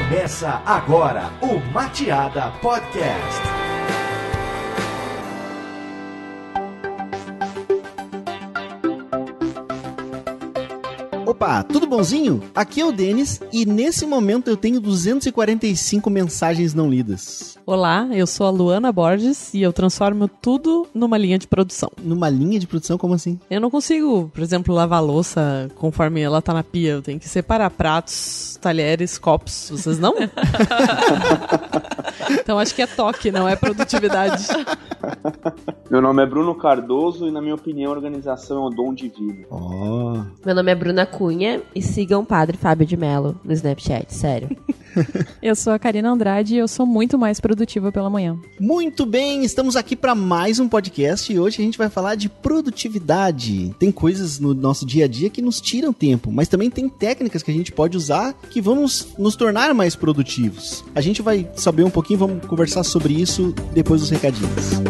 Começa agora o Mateada Podcast. Opa, tudo bonzinho? Aqui é o Denis e nesse momento eu tenho 245 mensagens não lidas. Olá, eu sou a Luana Borges e eu transformo tudo numa linha de produção. Numa linha de produção? Como assim? Eu não consigo, por exemplo, lavar a louça conforme ela tá na pia. Eu tenho que separar pratos, talheres, copos. Vocês não? Então acho que é toque, não é produtividade. Meu nome é Bruno Cardoso e, na minha opinião, a organização é um dom divino. Oh. Meu nome é Bruna Cunha e sigam o Padre Fábio de Mello no Snapchat, sério. Eu sou a Karina Andrade e eu sou muito mais produtiva pela manhã. Muito bem, estamos aqui para mais um podcast e hoje a gente vai falar de produtividade. Tem coisas no nosso dia a dia que nos tiram tempo, mas também tem técnicas que a gente pode usar que vão nos tornar mais produtivos. A gente vai saber um pouquinho, vamos conversar sobre isso depois dos recadinhos.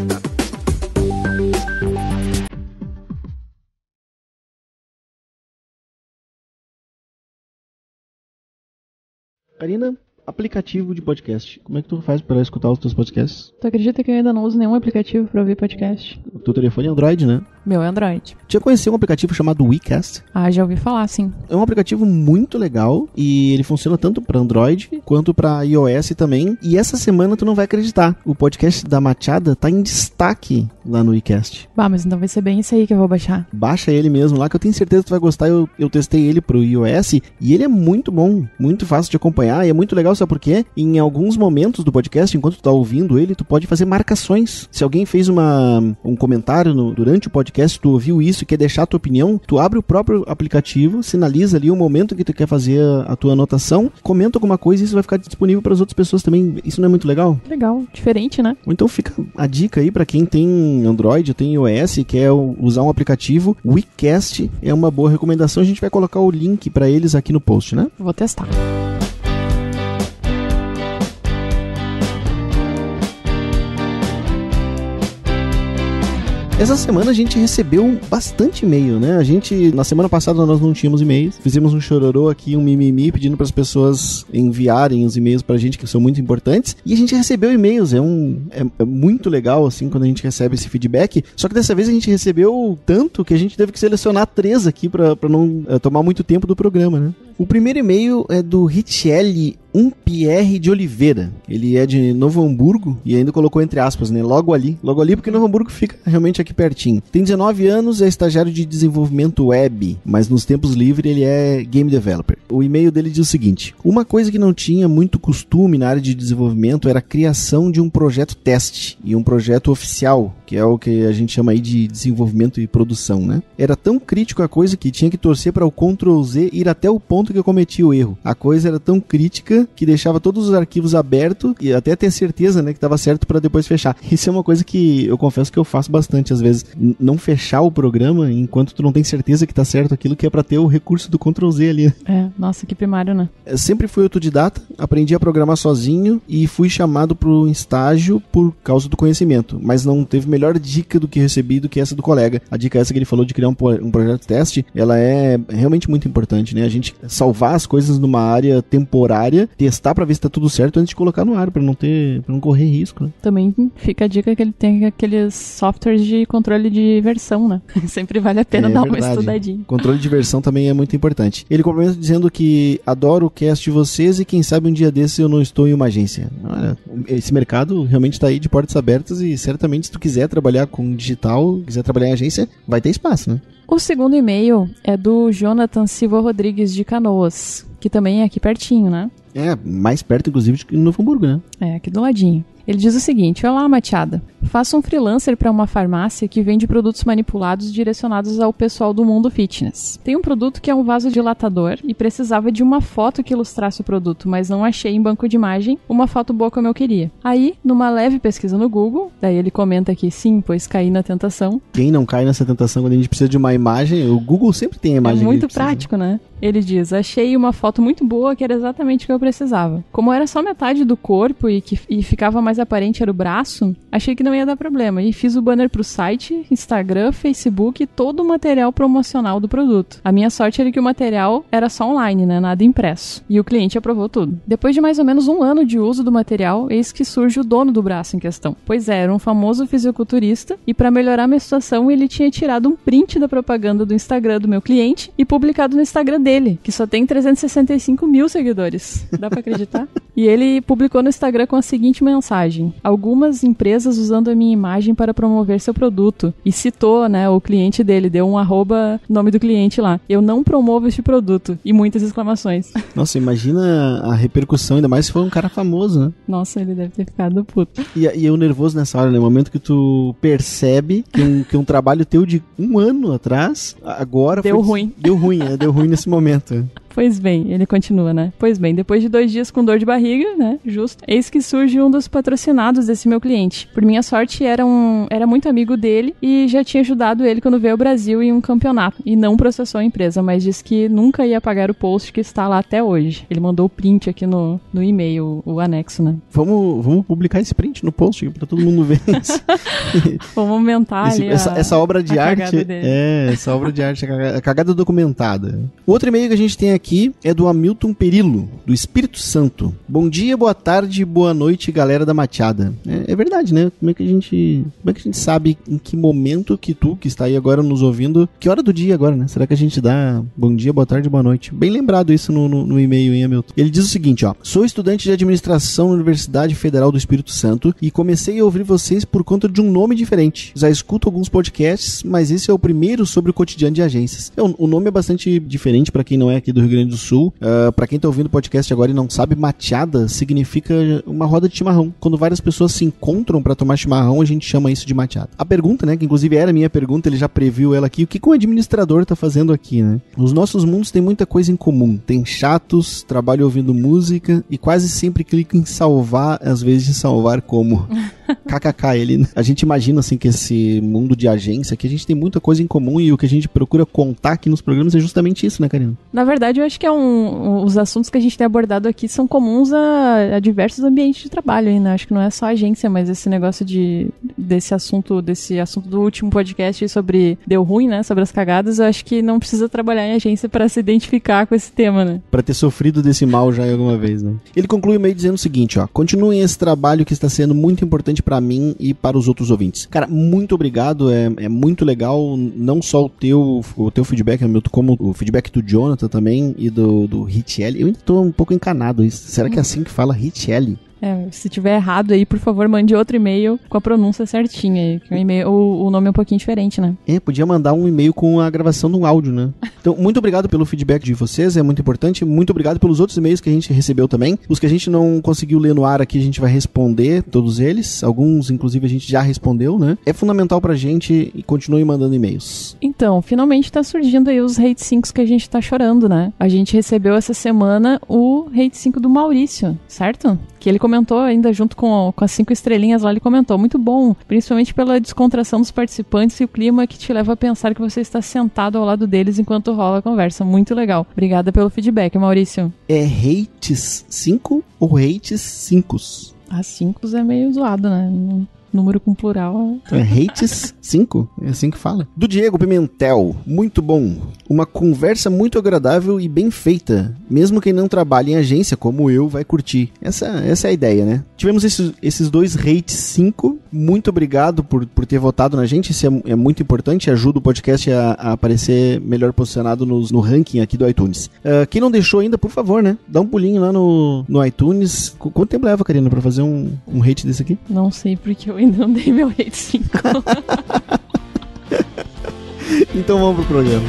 Karina, aplicativo de podcast. Como é que tu faz para escutar os teus podcasts? Tu acredita que eu ainda não uso nenhum aplicativo para ouvir podcast? O teu telefone é Android, né? Meu é Android. Já conheceu um aplicativo chamado WeCast? Ah, já ouvi falar, sim. É um aplicativo muito legal e ele funciona tanto para Android quanto para iOS também. E essa semana tu não vai acreditar, o podcast da Mateada tá em destaque lá no WeCast. Bah, mas então vai ser bem isso aí que eu vou baixar. Baixa ele mesmo lá que eu tenho certeza que tu vai gostar. Eu testei ele pro iOS e ele é muito bom, muito fácil de acompanhar e é muito legal, sabe por quê? Em alguns momentos do podcast, enquanto tu tá ouvindo ele, tu pode fazer marcações. Se alguém fez um comentário durante o podcast, tu ouviu isso e quer deixar a tua opinião, tu abre o próprio aplicativo, sinaliza ali o momento que tu quer fazer a tua anotação, comenta alguma coisa e isso vai ficar disponível para as outras pessoas também. Isso não é muito legal? Legal, diferente, né? Ou então fica a dica aí para quem tem Android, tem iOS e quer usar um aplicativo, o WeCast é uma boa recomendação. A gente vai colocar o link para eles aqui no post, né? Vou testar. Essa semana a gente recebeu bastante e-mail, né? Na semana passada nós não tínhamos e-mails. Fizemos um chororô aqui, um mimimi, pedindo para as pessoas enviarem os e-mails pra gente, que são muito importantes. E a gente recebeu e-mails. É muito legal, assim, quando a gente recebe esse feedback. Só que dessa vez a gente recebeu tanto que a gente teve que selecionar 3 aqui pra não tomar muito tempo do programa, né? O primeiro e-mail é do Richelle Pierre de Oliveira. Ele é de Novo Hamburgo e ainda colocou entre aspas, né? Logo ali porque Novo Hamburgo fica realmente aqui pertinho. Tem 19 anos, é estagiário de desenvolvimento web, mas nos tempos livres ele é game developer. O e-mail dele diz o seguinte: uma coisa que não tinha muito costume na área de desenvolvimento era a criação de um projeto teste e um projeto oficial, que é o que a gente chama aí de desenvolvimento e produção, né? Era tão crítico a coisa que tinha que torcer para o Ctrl+Z ir até o ponto que eu cometi o erro. A coisa era tão crítica que deixava todos os arquivos abertos e até ter certeza, né, que estava certo para depois fechar. Isso é uma coisa que eu confesso que eu faço bastante às vezes. Não fechar o programa enquanto tu não tem certeza que tá certo aquilo, que é para ter o recurso do Ctrl+Z ali. É, nossa, que primário, né? Eu sempre fui autodidata, aprendi a programar sozinho e fui chamado para um estágio por causa do conhecimento, mas não teve melhor dica do que recebi do que essa do colega. A dica essa que ele falou de criar um projeto teste, ela é realmente muito importante, né? A gente salvar as coisas numa área temporária, testar para ver se tá tudo certo antes de colocar no ar, para não correr risco, né? Também fica a dica que ele tem aqueles softwares de controle de versão, né? Sempre vale a pena dar uma estudadinha. Controle de versão também é muito importante. Ele complementa dizendo que adoro o cast de vocês e quem sabe um dia desses eu não estou em uma agência. Olha, esse mercado realmente tá aí de portas abertas e certamente se tu quiser trabalhar com digital, quiser trabalhar em agência, vai ter espaço, né? O segundo e-mail é do Jonathan Silva Rodrigues de Canoas, que também é aqui pertinho, né? É, mais perto inclusive de Novo Hamburgo, né? É, aqui do ladinho. Ele diz o seguinte: olá, Mateada. Faço um freelancer para uma farmácia que vende produtos manipulados direcionados ao pessoal do mundo fitness. Tem um produto que é um vasodilatador e precisava de uma foto que ilustrasse o produto, mas não achei em banco de imagem uma foto boa como eu queria. Aí, numa leve pesquisa no Google, daí ele comenta que sim, pois caí na tentação. Quem não cai nessa tentação quando a gente precisa de uma imagem? O Google sempre tem a imagem. É muito prático, né? Ele diz: achei uma foto muito boa que era exatamente o que eu precisava. Como era só metade do corpo e ficava mais mais aparente era o braço, achei que não ia dar problema. E fiz o banner pro site, Instagram, Facebook e todo o material promocional do produto. A minha sorte era que o material era só online, né? Nada impresso. E o cliente aprovou tudo. Depois de mais ou menos 1 ano de uso do material, eis que surge o dono do braço em questão. Pois é, era um famoso fisiculturista e para melhorar minha situação, ele tinha tirado um print da propaganda do Instagram do meu cliente e publicado no Instagram dele, que só tem 365 mil seguidores. Dá pra acreditar? E ele publicou no Instagram com a seguinte mensagem: algumas empresas usando a minha imagem para promover seu produto. E citou, né, o cliente dele, deu um @ nome do cliente lá. Eu não promovo este produto. E muitas exclamações. Nossa, imagina a repercussão, ainda mais se for um cara famoso, né? Nossa, ele deve ter ficado puto. E eu nervoso nessa hora, né? No momento que tu percebe que um trabalho teu de 1 ano atrás, agora deu ruim. Deu ruim nesse momento. Pois bem, ele continua, né? Pois bem, depois de 2 dias com dor de barriga, né? Justo. Eis que surge um dos patrocinados desse meu cliente. Por minha sorte, era muito amigo dele e já tinha ajudado ele quando veio ao Brasil em um campeonato. E não processou a empresa, mas disse que nunca ia pagar o post que está lá até hoje. Ele mandou o print aqui no e-mail, o anexo, né? Vamos publicar esse print no post pra todo mundo ver isso. Vamos aumentar ali essa obra de arte. Essa obra de arte, a cagada documentada. O outro e-mail que a gente tem aqui é do Hamilton Perillo, do Espírito Santo. Bom dia, boa tarde, boa noite, galera da Machada. É verdade, né? Como é que a gente sabe em que momento que tu, que está aí agora nos ouvindo, que hora do dia agora, né? Será que a gente dá bom dia, boa tarde, boa noite? Bem lembrado isso no e-mail, hein, Hamilton? Ele diz o seguinte, ó: sou estudante de administração na Universidade Federal do Espírito Santo e comecei a ouvir vocês por conta de um nome diferente. Já escuto alguns podcasts, mas esse é o primeiro sobre o cotidiano de agências. O nome é bastante diferente para quem não é aqui do Rio Grande do Sul. Pra quem tá ouvindo o podcast agora e não sabe, machada significa uma roda de chimarrão. Quando várias pessoas se encontram pra tomar chimarrão, a gente chama isso de machada. A pergunta, né, que inclusive era a minha pergunta, ele já previu ela aqui: o que um administrador tá fazendo aqui, né? Os nossos mundos têm muita coisa em comum. Tem chatos, trabalho ouvindo música e quase sempre clico em salvar, às vezes de salvar como KKK. A gente imagina assim que esse mundo de agência, que a gente tem muita coisa em comum e o que a gente procura contar aqui nos programas é justamente isso, né, Karina? Na verdade, eu acho que os assuntos que a gente tem abordado aqui são comuns a diversos ambientes de trabalho aí, né? Acho que não é só agência, mas esse negócio desse assunto do último podcast sobre deu ruim, né? Sobre as cagadas, eu acho que não precisa trabalhar em agência para se identificar com esse tema, né? Pra ter sofrido desse mal já alguma vez, né? Ele conclui o e-mail dizendo o seguinte, ó: continuem esse trabalho que está sendo muito importante pra mim e para os outros ouvintes. Cara, muito obrigado, é muito legal, não só o teu feedback, Hamilton, como o feedback do Jonathan também e do Richelli. Eu ainda tô um pouco encanado isso. Será que é assim que fala, Richelli? Se tiver errado aí, por favor, mande outro e-mail com a pronúncia certinha aí, que o nome é um pouquinho diferente, né? Podia mandar um e-mail com a gravação de um áudio, né? Então, muito obrigado pelo feedback de vocês, é muito importante. Muito obrigado pelos outros e-mails que a gente recebeu também. Os que a gente não conseguiu ler no ar aqui, a gente vai responder todos eles. Alguns, inclusive, a gente já respondeu, né? É fundamental pra gente e continue mandando e-mails. Então, finalmente tá surgindo aí os Hate 5 que a gente tá chorando, né? A gente recebeu essa semana o Hate 5 do Maurício, certo? Que ele comentou ainda junto com as 5 estrelinhas lá, ele comentou: muito bom, principalmente pela descontração dos participantes e o clima que te leva a pensar que você está sentado ao lado deles enquanto rola a conversa. Muito legal. Obrigada pelo feedback, Maurício. É Hates 5 ou Hates 5? 5 é meio zoado, né? Número com plural. Então é Hates 5? É assim que fala. Do Diego Pimentel. Muito bom. Uma conversa muito agradável e bem feita. Mesmo quem não trabalha em agência, como eu, vai curtir. Essa é a ideia, né? Tivemos esses 2 Hates 5. Muito obrigado por ter votado na gente. Isso é muito importante. Ajuda o podcast a aparecer melhor posicionado no ranking aqui do iTunes. Quem não deixou ainda, por favor, né? Dá um pulinho lá no iTunes. Quanto tempo leva, Karina, pra fazer um hate desse aqui? Não sei, porque eu ainda não dei meu Hate 5. Então vamos pro programa.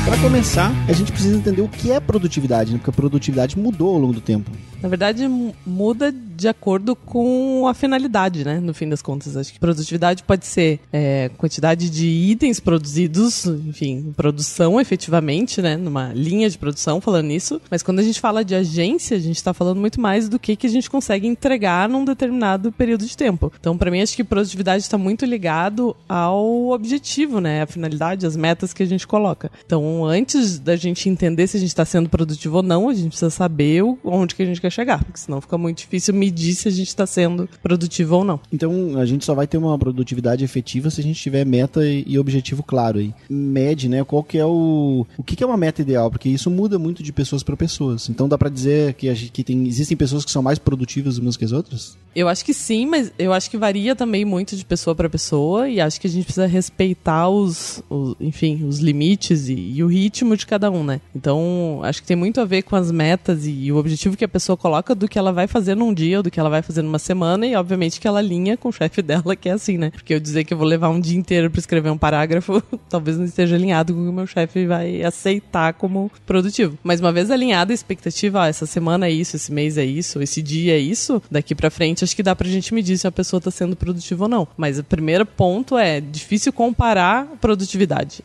Para começar, a gente precisa entender o que é produtividade, né? Porque a produtividade mudou ao longo do tempo. Na verdade, muda de acordo com a finalidade, né? No fim das contas, acho que produtividade pode ser quantidade de itens produzidos, enfim, produção efetivamente, né? Numa linha de produção, falando nisso. Mas quando a gente fala de agência, a gente tá falando muito mais do que a gente consegue entregar num determinado período de tempo. Então, pra mim, acho que produtividade está muito ligado ao objetivo, né? A finalidade, as metas que a gente coloca. Então, antes da gente entender se a gente está sendo produtivo ou não, a gente precisa saber onde que a gente quer chegar, porque senão fica muito difícil medir se a gente está sendo produtivo ou não. Então, a gente só vai ter uma produtividade efetiva se a gente tiver meta e objetivo claro aí. Mede, né? Qual que é o que é uma meta ideal? Porque isso muda muito de pessoas para pessoas. Então, dá para dizer que existem pessoas que são mais produtivas umas que as outras? Eu acho que sim, mas eu acho que varia também muito de pessoa para pessoa, e acho que a gente precisa respeitar os limites e o ritmo de cada um, né? Então, acho que tem muito a ver com as metas e o objetivo que a pessoa coloca do que ela vai fazer num dia ou do que ela vai fazer numa semana, e obviamente que ela alinha com o chefe dela, que é assim, né? Porque eu dizer que eu vou levar um dia inteiro para escrever um parágrafo, talvez não esteja alinhado com o que o meu chefe vai aceitar como produtivo. Mas uma vez alinhada a expectativa, essa semana é isso, esse mês é isso, esse dia é isso, daqui pra frente acho que dá pra gente medir se a pessoa tá sendo produtiva ou não. Mas o primeiro ponto é difícil comparar produtividade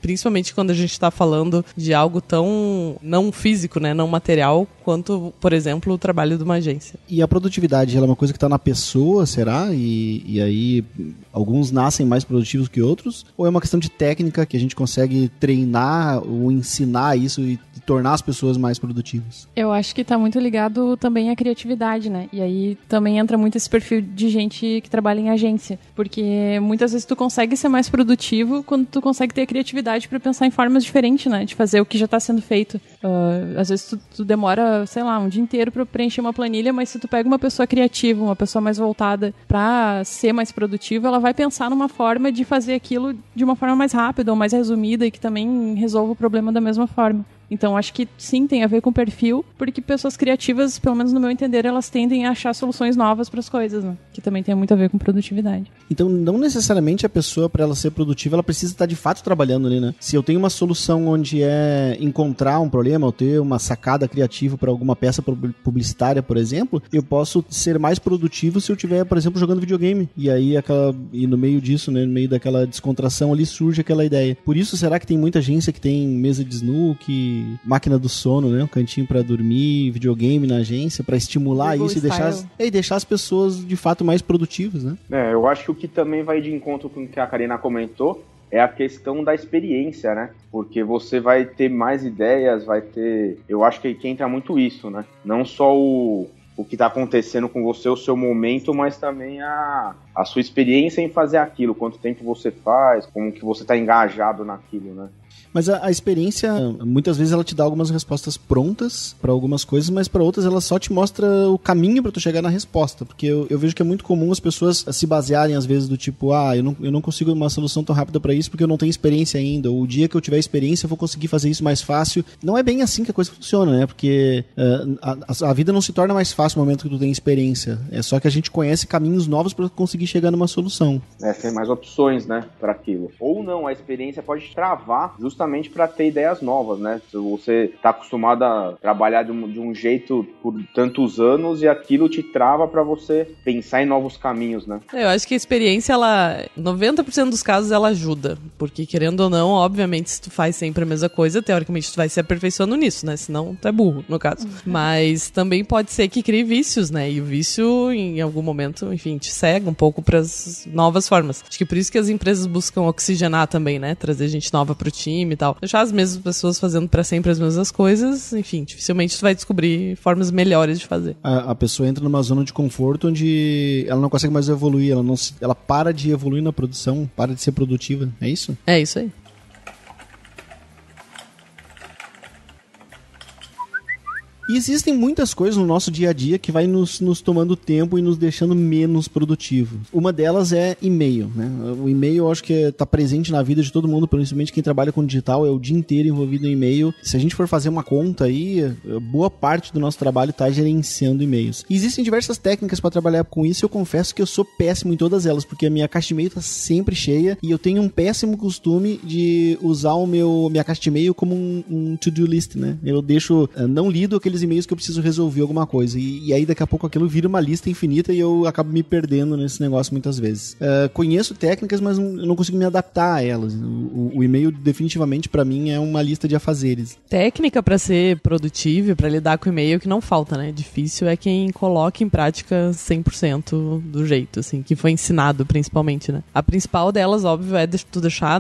principalmente quando a gente tá falando de algo tão não físico, né, não material, quanto, por exemplo, o trabalho de uma agência. E a produtividade, ela é uma coisa que tá na pessoa, será? E aí alguns nascem mais produtivos que outros? Ou é uma questão de técnica que a gente consegue treinar ou ensinar isso e tornar as pessoas mais produtivas? Eu acho que tá muito ligado também à criatividade, né? E aí também entra muito esse perfil de gente que trabalha em agência. Porque muitas vezes tu consegue ser mais produtivo quando tu consegue ter a criatividade pra pensar em formas diferentes, né? De fazer o que já tá sendo feito. Às vezes tu demora, sei lá, um dia inteiro pra preencher uma planilha, mas se tu pega uma pessoa criativa, uma pessoa mais voltada pra ser mais produtiva, ela vai pensar numa forma de fazer aquilo de uma forma mais rápida ou mais resumida e que também resolva o problema da mesma forma. Então, acho que sim, tem a ver com perfil, porque pessoas criativas, pelo menos no meu entender, elas tendem a achar soluções novas para as coisas, né? Que também tem muito a ver com produtividade. Então, não necessariamente a pessoa, para ela ser produtiva, ela precisa estar de fato trabalhando ali, né? Se eu tenho uma solução onde é encontrar um problema, ou ter uma sacada criativa para alguma peça publicitária, por exemplo, eu posso ser mais produtivo se eu estiver, por exemplo, jogando videogame. E aí, no meio disso, né, no meio daquela descontração ali, surge aquela ideia. Por isso, será que tem muita agência que tem mesa de snooker, máquina do sono, né? Um cantinho pra dormir, videogame na agência, pra estimular isso e deixar as pessoas de fato mais produtivas, né? Eu acho que o que também vai de encontro com o que a Karina comentou é a questão da experiência, né? Porque você vai ter mais ideias, eu acho que entra muito isso, né? Não só o que está acontecendo com você, o seu momento, mas também a sua experiência em fazer aquilo, quanto tempo você faz, como que você está engajado naquilo, né? Mas a experiência, muitas vezes ela te dá algumas respostas prontas para algumas coisas, mas para outras ela só te mostra o caminho para tu chegar na resposta, porque eu vejo que é muito comum as pessoas se basearem às vezes do tipo, eu não consigo uma solução tão rápida para isso porque eu não tenho experiência ainda, ou o dia que eu tiver experiência eu vou conseguir fazer isso mais fácil. Não é bem assim que a coisa funciona, né? Porque a vida não se torna mais fácil no momento que tu tem experiência, é só que a gente conhece caminhos novos para conseguir chegar numa solução. Tem mais opções, né, para aquilo. Ou não, a experiência pode travar justamente para ter ideias novas, né? Se você está acostumado a trabalhar de um jeito por tantos anos e aquilo te trava para você pensar em novos caminhos, né? Eu acho que a experiência, 90% dos casos, ela ajuda. Porque, querendo ou não, obviamente, se tu faz sempre a mesma coisa, teoricamente tu vai se aperfeiçoando nisso, né? Senão tu é burro, no caso. Mas também pode ser que crie vícios, né? E o vício, em algum momento, enfim, te cega um pouco para as novas formas. Acho que por isso que as empresas buscam oxigenar também, né? Trazer gente nova pro time e tal. Deixar as mesmas pessoas fazendo pra sempre as mesmas coisas, enfim, dificilmente tu vai descobrir formas melhores de fazer. A pessoa entra numa zona de conforto onde ela não consegue mais evoluir, ela para de evoluir na produção, para de ser produtiva, é isso? É isso aí. E existem muitas coisas no nosso dia a dia que vai nos tomando tempo e nos deixando menos produtivo. Uma delas é e-mail, né? O e-mail eu acho que está presente na vida de todo mundo, principalmente quem trabalha com digital, é o dia inteiro envolvido em e-mail. Se a gente for fazer uma conta aí, boa parte do nosso trabalho está gerenciando e-mails. E existem diversas técnicas para trabalhar com isso e eu confesso que eu sou péssimo em todas elas, porque a minha caixa de e-mail está sempre cheia e eu tenho um péssimo costume de usar minha caixa de e-mail como um to-do list, né? Eu deixo não lido aqueles aqueles e-mails que eu preciso resolver alguma coisa. E aí daqui a pouco aquilo vira uma lista infinita e eu acabo me perdendo nesse negócio muitas vezes. Conheço técnicas, mas eu não consigo me adaptar a elas. O e-mail definitivamente pra mim é uma lista de afazeres. Técnica pra ser produtivo, pra lidar com o e-mail que não falta, né? Difícil é quem coloca em prática 100% do jeito, assim, que foi ensinado principalmente, né? A principal delas, óbvio, é tu deixar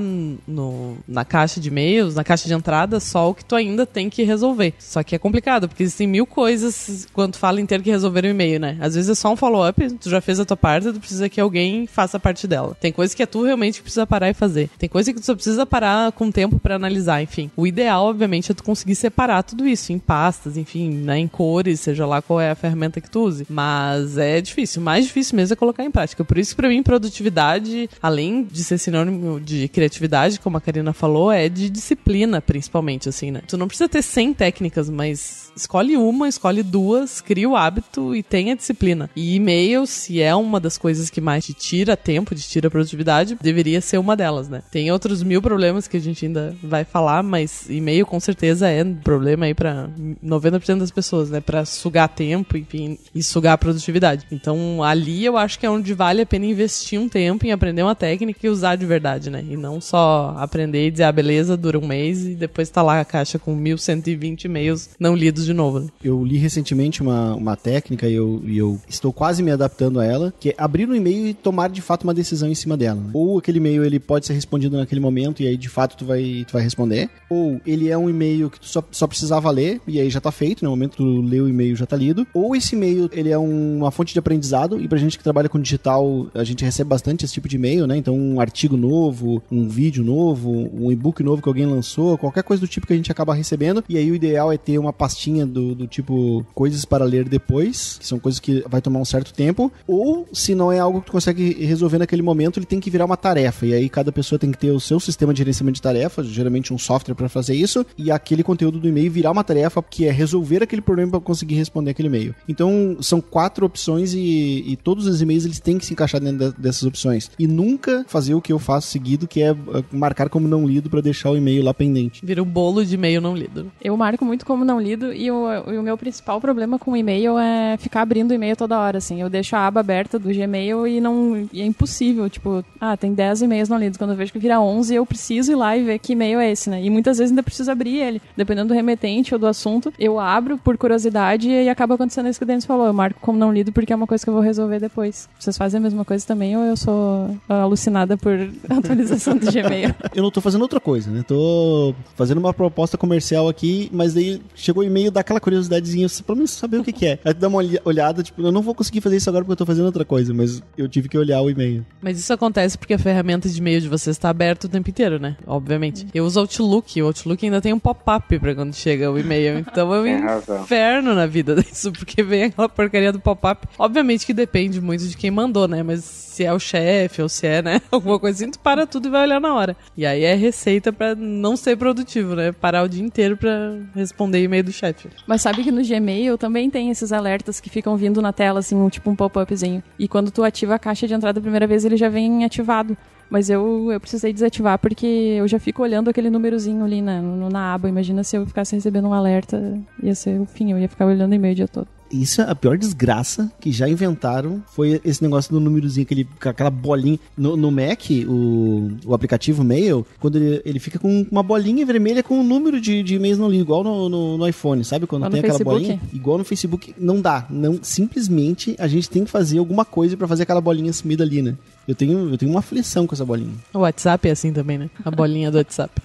na caixa de e-mails, na caixa de entrada, só o que tu ainda tem que resolver. Só que é complicado, porque existem 1000 coisas quando tu fala em ter que resolver o e-mail, né? Às vezes é só um follow-up, tu já fez a tua parte, tu precisa que alguém faça a parte dela. Tem coisa que é tu realmente que precisa parar e fazer. Tem coisa que tu só precisa parar com tempo pra analisar, enfim. O ideal, obviamente, é tu conseguir separar tudo isso em pastas, enfim, né, em cores, seja lá qual é a ferramenta que tu use. Mas é difícil. O mais difícil mesmo é colocar em prática. Por isso que pra mim, produtividade, além de ser sinônimo de criatividade, como a Karina falou, é de disciplina, principalmente, assim, né? Tu não precisa ter 100 técnicas, mas escolhe uma, escolhe duas, cria o hábito e tenha disciplina. E e-mail, se é uma das coisas que mais te tira tempo, te tira produtividade, deveria ser uma delas, né? Tem outros 1000 problemas que a gente ainda vai falar, mas e-mail com certeza é um problema aí pra 90% das pessoas, né? Pra sugar tempo, enfim, e sugar a produtividade. Então, ali eu acho que é onde vale a pena investir um tempo em aprender uma técnica e usar de verdade, né? E não só aprender e dizer, beleza, dura um mês e depois tá lá a caixa com 1120 e-mails não lidos de novo, né? Eu li recentemente uma técnica e eu estou quase me adaptando a ela, que é abrir um e-mail e tomar de fato uma decisão em cima dela. Ou aquele e-mail ele pode ser respondido naquele momento e aí de fato tu vai responder, ou ele é um e-mail que tu só precisava ler e aí já tá feito, no momento que tu lê o e-mail já tá lido, ou esse e-mail ele é uma fonte de aprendizado e pra gente que trabalha com digital a gente recebe bastante esse tipo de e-mail, né? Então um artigo novo, um vídeo novo, um e-book novo que alguém lançou, qualquer coisa do tipo que a gente acaba recebendo, e aí o ideal é ter uma pastinha do tipo coisas para ler depois, que são coisas que vai tomar um certo tempo, ou se não é algo que tu consegue resolver naquele momento, ele tem que virar uma tarefa, e aí cada pessoa tem que ter o seu sistema de gerenciamento de tarefas, geralmente um software para fazer isso, e aquele conteúdo do e-mail virar uma tarefa que é resolver aquele problema para conseguir responder aquele e-mail. Então são 4 opções e todos os e-mails eles têm que se encaixar dentro dessas opções, e nunca fazer o que eu faço seguido, que é marcar como não lido para deixar o e-mail lá pendente. Vira um bolo de e-mail não lido. Eu marco muito como não lido e o meu principal problema com o e-mail é ficar abrindo o e-mail toda hora, assim. Eu deixo a aba aberta do Gmail e é impossível, tipo, tem 10 e-mails não lidos. Quando eu vejo que vira 11, eu preciso ir lá e ver que e-mail é esse, né? E muitas vezes ainda preciso abrir ele, dependendo do remetente ou do assunto. Eu abro por curiosidade e acaba acontecendo isso que o Denis falou. Eu marco como não lido porque é uma coisa que eu vou resolver depois. Vocês fazem a mesma coisa também ou eu sou alucinada por atualização do Gmail? Eu não tô fazendo outra coisa, né? Tô fazendo uma proposta comercial aqui, mas daí chegou o e-mail, dá aquela curiosidadezinha, pra mim saber o que é. Aí tu dá uma olhada, tipo, eu não vou conseguir fazer isso agora porque eu tô fazendo outra coisa, mas eu tive que olhar o e-mail. Mas isso acontece porque a ferramenta de e-mail de vocês está aberta o tempo inteiro, né? Obviamente. Eu uso o Outlook ainda tem um pop-up pra quando chega o e-mail, então é um inferno na vida disso, porque vem aquela porcaria do pop-up. Obviamente que depende muito de quem mandou, né? Mas se é o chefe ou se é, né, alguma coisa assim, tu para tudo e vai olhar na hora. E aí é receita pra não ser produtivo, né? Parar o dia inteiro pra responder e-mail do chefe. Mas sabe que no Gmail também tem esses alertas que ficam vindo na tela, assim, tipo um pop-upzinho. E quando tu ativa a caixa de entrada a primeira vez, ele já vem ativado. Mas eu precisei desativar porque eu já fico olhando aquele númerozinho ali na aba. Imagina se eu ficasse recebendo um alerta, ia ser o fim, eu ia ficar olhando o e-mail o dia todo. Isso é a pior desgraça que já inventaram, foi esse negócio do númerozinho, aquela bolinha. No Mac, o aplicativo Mail, quando ele fica com uma bolinha vermelha com um número de e-mails não lido, igual no iPhone, sabe? Quando tem aquela bolinha, igual no Facebook, não dá. Simplesmente a gente tem que fazer alguma coisa pra fazer aquela bolinha sumida ali, né? Eu tenho uma aflição com essa bolinha. O WhatsApp é assim também, né? A bolinha do WhatsApp.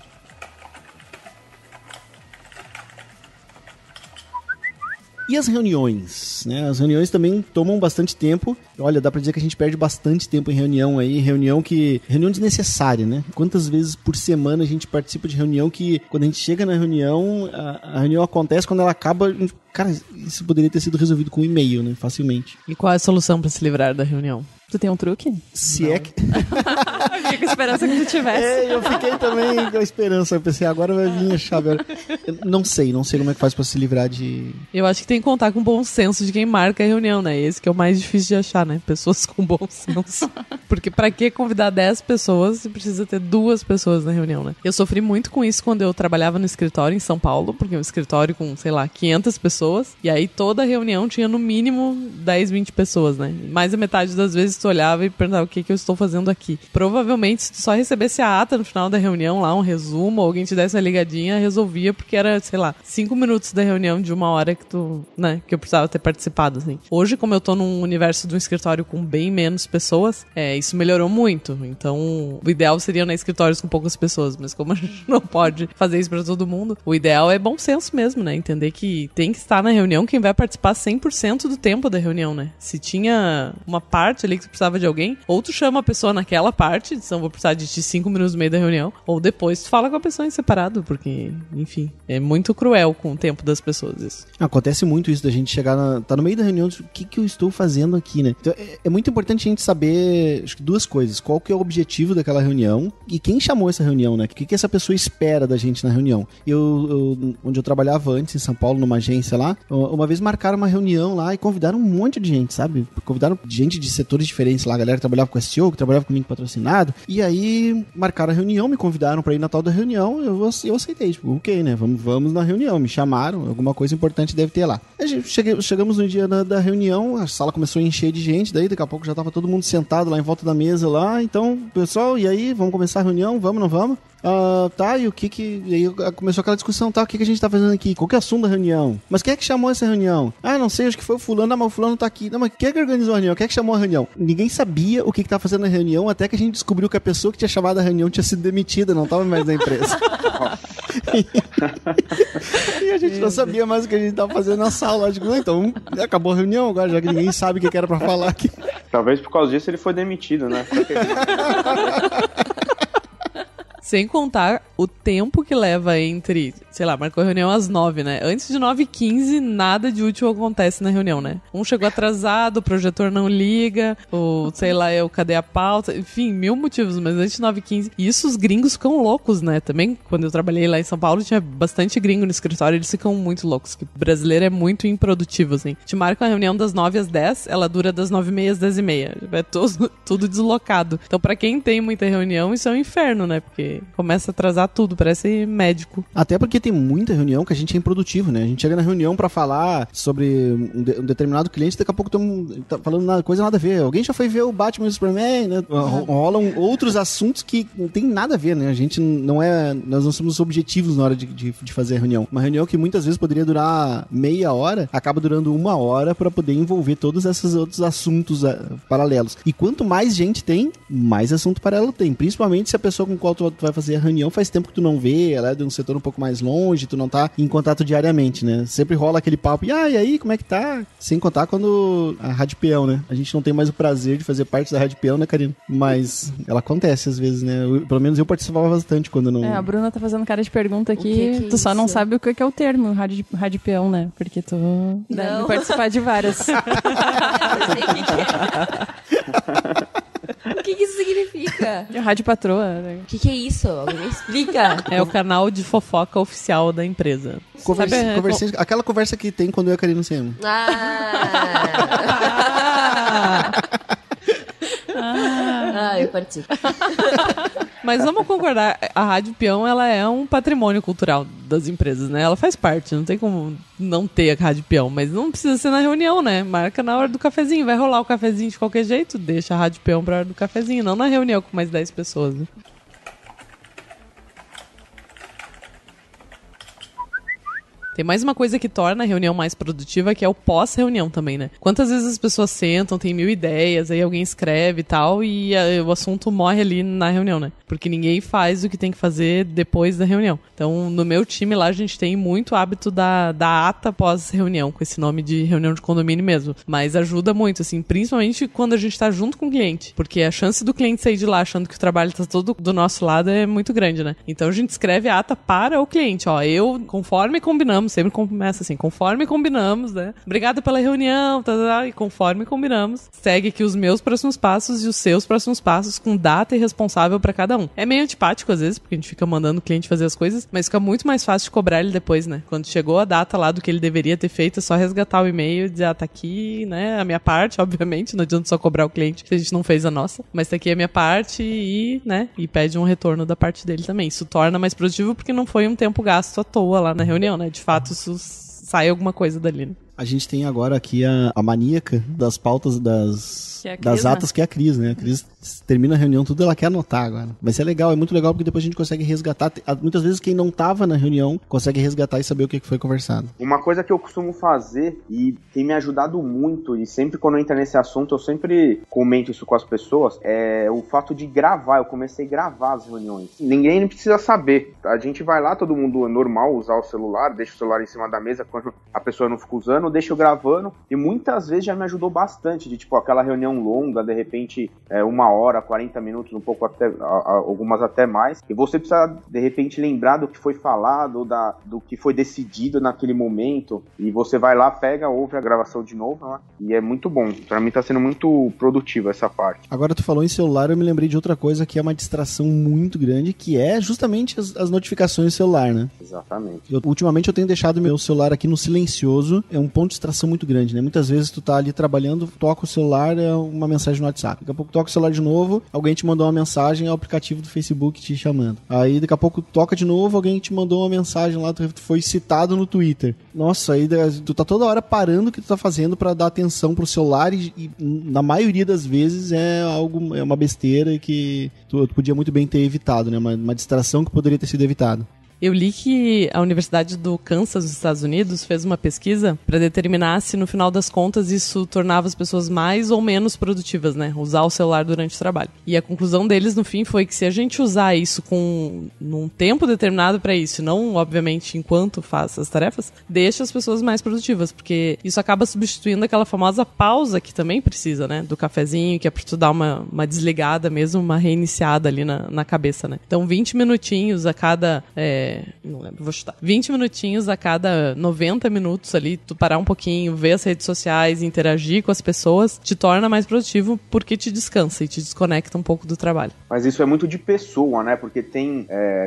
E as reuniões, né? As reuniões também tomam bastante tempo. Olha, dá pra dizer que a gente perde bastante tempo em reunião aí. Reunião desnecessária, né? Quantas vezes por semana a gente participa de reunião que quando a gente chega na reunião, a reunião acontece, quando ela acaba, a gente, cara, isso poderia ter sido resolvido com um e-mail, né? Facilmente. E qual é a solução pra se livrar da reunião? Tu tem um truque? Se é que... Fiquei com a esperança que tu tivesse. Eu fiquei também com a esperança. Eu pensei, agora vai vir a chave. Eu não sei como é que faz pra se livrar de... Eu acho que tem que contar com o bom senso de quem marca a reunião, né? Esse que é o mais difícil de achar, né? Pessoas com bom senso. Porque pra que convidar 10 pessoas se precisa ter 2 pessoas na reunião, né? Eu sofri muito com isso quando eu trabalhava no escritório em São Paulo, porque é um escritório com, sei lá, 500 pessoas, e aí toda reunião tinha no mínimo 10, 20 pessoas, né? Mais da metade das vezes tu olhava e perguntava o que eu estou fazendo aqui. Provavelmente, se tu só recebesse a ata no final da reunião, lá um resumo, ou alguém te desse uma ligadinha, resolvia, porque era, sei lá, 5 minutos da reunião de 1 hora que tu, né, que eu precisava ter participado, assim. Hoje, como eu tô num universo de um escritório com bem menos pessoas, isso melhorou muito. Então, o ideal seria, né, escritórios com poucas pessoas, mas como a gente não pode fazer isso pra todo mundo, o ideal é bom senso mesmo, né? Entender que tem que estar na reunião quem vai participar 100% do tempo da reunião, né? Se tinha uma parte ali que tu precisava de alguém, ou tu chama a pessoa naquela parte, então vou precisar de 5 minutos no meio da reunião, ou depois tu fala com a pessoa em separado, porque, enfim, é muito cruel com o tempo das pessoas isso. Acontece muito isso da gente chegar tá no meio da reunião, o que eu estou fazendo aqui, né? Então, é muito importante a gente saber, acho que 2 coisas, qual que é o objetivo daquela reunião e quem chamou essa reunião, né? O que essa pessoa espera da gente na reunião. Onde eu trabalhava antes, em São Paulo, numa agência lá, uma vez marcaram uma reunião lá e convidaram um monte de gente, sabe? Convidaram gente de setores diferentes lá, a galera que trabalhava com SEO, que trabalhava com link patrocinado, e aí marcaram a reunião, me convidaram pra ir na tal da reunião, eu aceitei, tipo, ok, né? Vamos na reunião, me chamaram, alguma coisa importante deve ter lá. Chegamos no dia da reunião, a sala começou a encher de gente, daí daqui a pouco já tava todo mundo sentado lá em volta da mesa lá, então, pessoal, e aí, vamos começar a reunião? Vamos, não vamos? Tá, e o que e aí começou aquela discussão, tá, o que a gente tá fazendo aqui? Qual que é o assunto da reunião? Mas quem é que chamou essa reunião? Não sei, acho que foi o fulano, mas o fulano tá aqui. Não, mas quem é que organizou a reunião? Quem é que chamou a reunião? Ninguém sabia o que tava fazendo na reunião, até que a gente descobriu que a pessoa que tinha chamado a reunião tinha sido demitida, não tava mais na empresa. E a gente não sabia mais o que a gente tava fazendo na sala. Então, acabou a reunião agora, já que ninguém sabe o que era pra falar aqui. Talvez por causa disso ele foi demitido, né? Sem contar o tempo que leva entre, sei lá, marcou a reunião às 9, né? Antes de 9h15, nada de útil acontece na reunião, né? Um chegou atrasado, o projetor não liga, ou sei lá, cadê a pauta? Enfim, 1000 motivos, mas antes de 9h15. E isso os gringos ficam loucos, né? Também, quando eu trabalhei lá em São Paulo, tinha bastante gringo no escritório, eles ficam muito loucos, que o brasileiro é muito improdutivo, assim. Te marca a reunião das 9 às 10, ela dura das 9h30 às 10h30. É tudo deslocado. Então, pra quem tem muita reunião, isso é um inferno, né? Porque começa a atrasar tudo, parece médico. Até porque tem muita reunião que a gente é improdutivo, né? A gente chega na reunião pra falar sobre um determinado cliente, daqui a pouco tá falando coisa nada a ver. Alguém já foi ver o Batman e o Superman, né? Rolam outros assuntos que não tem nada a ver, né? A gente nós não somos objetivos na hora de fazer a reunião. Uma reunião que muitas vezes poderia durar meia hora, acaba durando 1 hora pra poder envolver todos esses outros assuntos paralelos. E quanto mais gente tem, mais assunto paralelo tem. Principalmente se a pessoa com qual tu vai fazer a reunião faz tempo que tu não vê, ela é de um setor um pouco mais longe, tu não tá em contato diariamente, né? Sempre rola aquele papo, e aí, como é que tá? Sem contar quando a Rádio Peão, né? A gente não tem mais o prazer de fazer parte da Rádio Peão, né, Karina? Mas ela acontece às vezes, né? Pelo menos eu participava bastante quando não... A Bruna tá fazendo cara de pergunta aqui, que tu só não sabe o que é o termo Rádio Peão, né? Porque tu deve participar de várias. O que isso significa? Rádio Patroa. Né? O que é isso? Alguém me explica. É o canal de fofoca oficial da empresa. Aquela conversa que tem quando eu e a Karina saímos. Eu participo. Mas vamos concordar, a Rádio Peão, ela é um patrimônio cultural das empresas, né? Ela faz parte, não tem como não ter a Rádio Peão, mas não precisa ser na reunião, né? Marca na hora do cafezinho, vai rolar o cafezinho de qualquer jeito, deixa a Rádio Peão pra hora do cafezinho, não na reunião com mais 10 pessoas, né? Tem mais uma coisa que torna a reunião mais produtiva, que é o pós-reunião também, né? Quantas vezes as pessoas sentam, tem 1000 ideias, aí alguém escreve e tal, e o assunto morre ali na reunião, né? Porque ninguém faz o que tem que fazer depois da reunião. Então, no meu time lá, a gente tem muito hábito da ata pós-reunião, com esse nome de reunião de condomínio mesmo. Mas ajuda muito, assim, principalmente quando a gente tá junto com o cliente. Porque a chance do cliente sair de lá achando que o trabalho tá todo do nosso lado é muito grande, né? Então, a gente escreve a ata para o cliente, ó. Conforme combinamos, combinamos, sempre começa assim, conforme combinamos, né? Obrigada pela reunião, e conforme combinamos, segue aqui os meus próximos passos e os seus próximos passos com data e responsável pra cada um. É meio antipático às vezes, porque a gente fica mandando o cliente fazer as coisas, mas fica muito mais fácil de cobrar ele depois, né? Quando chegou a data lá do que ele deveria ter feito, é só resgatar o e-mail e dizer, tá aqui, né? A minha parte, obviamente, não adianta só cobrar o cliente se a gente não fez a nossa, mas tá aqui a minha parte e, né? E pede um retorno da parte dele também. Isso torna mais produtivo porque não foi um tempo gasto à toa lá na reunião, né? De fato, isso sai alguma coisa dali, né? A gente tem agora aqui a maníaca das pautas das Cris, atas, né? que é a Cris, né? A Cris termina a reunião, tudo ela quer anotar agora. Mas é legal, é muito legal porque depois a gente consegue resgatar. Muitas vezes quem não tava na reunião consegue resgatar e saber o que foi conversado. Uma coisa que eu costumo fazer e tem me ajudado muito, e sempre quando eu entro nesse assunto eu sempre comento isso com as pessoas, é o fato de gravar. Eu comecei a gravar as reuniões. Ninguém precisa saber. A gente vai lá, todo mundo é normal usar o celular, deixa o celular em cima da mesa quando a pessoa não fica usando, deixa eu gravando, e muitas vezes já me ajudou bastante, de tipo aquela reunião longa, de repente 1 hora, 40 minutos, um pouco até, algumas até mais, e você precisa de repente lembrar do que foi falado, do que foi decidido naquele momento, e você vai lá, pega, ouve a gravação de novo, né? E é muito bom. Pra mim tá sendo muito produtivo essa parte. Agora tu falou em celular, eu me lembrei de outra coisa que é uma distração muito grande, que é justamente as notificações do celular, né? Exatamente. Ultimamente eu tenho deixado meu celular aqui no silencioso, é um ponto de distração muito grande, né? Muitas vezes tu tá ali trabalhando, toca o celular, é uma mensagem no WhatsApp. Daqui a pouco toca o celular de novo, alguém te mandou uma mensagem, é o aplicativo do Facebook te chamando. Aí daqui a pouco toca de novo, alguém te mandou uma mensagem lá, tu foi citado no Twitter. Nossa, aí tu tá toda hora parando o que tu tá fazendo pra dar atenção pro celular e na maioria das vezes é uma besteira que tu podia muito bem ter evitado, né? Uma distração que poderia ter sido evitada. Eu li que a Universidade do Kansas, nos Estados Unidos, fez uma pesquisa para determinar se, no final das contas, isso tornava as pessoas mais ou menos produtivas, né? Usar o celular durante o trabalho. E a conclusão deles, no fim, foi que se a gente usar isso num tempo determinado para isso, não, obviamente, enquanto faz as tarefas, deixa as pessoas mais produtivas, porque isso acaba substituindo aquela famosa pausa que também precisa, né? Do cafezinho, que é para tu dar uma desligada mesmo, uma reiniciada ali na cabeça, né? Então, 20 minutinhos a cada... não lembro, vou chutar. 20 minutinhos a cada 90 minutos ali, tu parar um pouquinho, ver as redes sociais, interagir com as pessoas, te torna mais produtivo porque te descansa e te desconecta um pouco do trabalho. Mas isso é muito de pessoa, né? Porque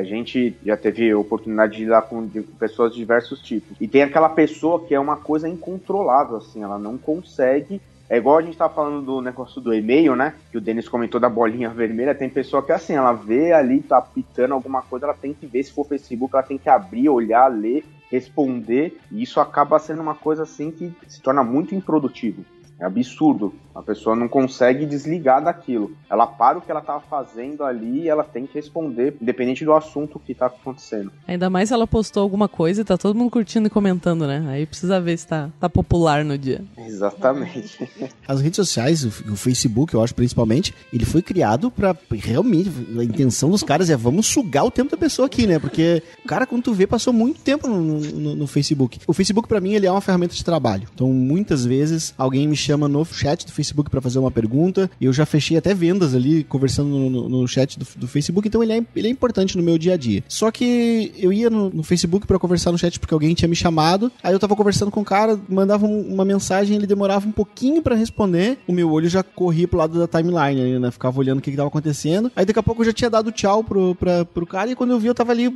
a gente já teve a oportunidade de lidar com pessoas de diversos tipos. E tem aquela pessoa que é uma coisa incontrolável, assim, ela não consegue. É igual a gente tava falando do negócio do e-mail, né? Que o Denis comentou da bolinha vermelha. Tem pessoa que assim, ela vê ali, tá pitando alguma coisa, ela tem que ver, se for Facebook, ela tem que abrir, olhar, ler, responder. E isso acaba sendo uma coisa assim que se torna muito improdutivo. É absurdo. A pessoa não consegue desligar daquilo. Ela para o que ela tá fazendo ali e ela tem que responder, independente do assunto que tá acontecendo. Ainda mais se ela postou alguma coisa e tá todo mundo curtindo e comentando, né? Aí precisa ver se tá popular no dia. Exatamente. As redes sociais, o Facebook, eu acho, principalmente, ele foi criado pra realmente, a intenção dos caras é vamos sugar o tempo da pessoa aqui, né? Porque o cara, quando tu vê, passou muito tempo no Facebook. O Facebook, pra mim, ele é uma ferramenta de trabalho. Então, muitas vezes, alguém me chama no chat do Facebook para fazer uma pergunta, e eu já fechei até vendas ali, conversando no chat do Facebook, então ele é importante no meu dia a dia. Só que eu ia no Facebook para conversar no chat porque alguém tinha me chamado, aí eu tava conversando com o cara, mandava uma mensagem, ele demorava um pouquinho para responder, o meu olho já corria pro lado da timeline, né? Ficava olhando o que tava acontecendo, aí daqui a pouco eu já tinha dado tchau pro cara, e quando eu vi, eu tava ali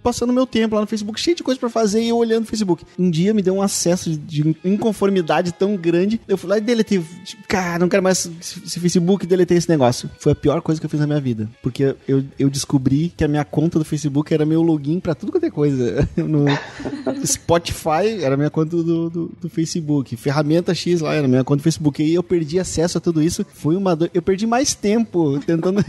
passando meu tempo lá no Facebook, cheio de coisa para fazer, e eu olhando o Facebook. Um dia me deu um acesso de inconformidade tão grande, eu fui lá e deletei, cara, não quero mais esse Facebook, deletei esse negócio. Foi a pior coisa que eu fiz na minha vida, porque eu descobri que a minha conta do Facebook era meu login pra tudo quanto é coisa. No Spotify era minha conta do Facebook, ferramenta X lá era minha conta do Facebook, e eu perdi acesso a tudo isso. Foi uma dor. Eu perdi mais tempo tentando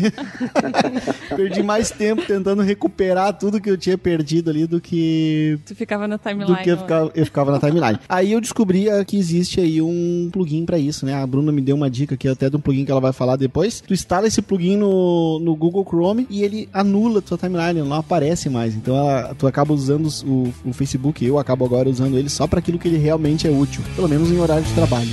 recuperar tudo que eu tinha perdido ali do que tu ficava na timeline. Do que eu ficava na timeline. Aí eu descobri que existe aí um plugin pra isso, né? A Bruna me deu uma dica aqui até de um plugin que ela vai falar depois. Tu instala esse plugin no Google Chrome e ele anula a tua timeline, não aparece mais. Então tu acaba usando o Facebook, eu acabo agora usando ele só para aquilo que ele realmente é útil, pelo menos em horário de trabalho.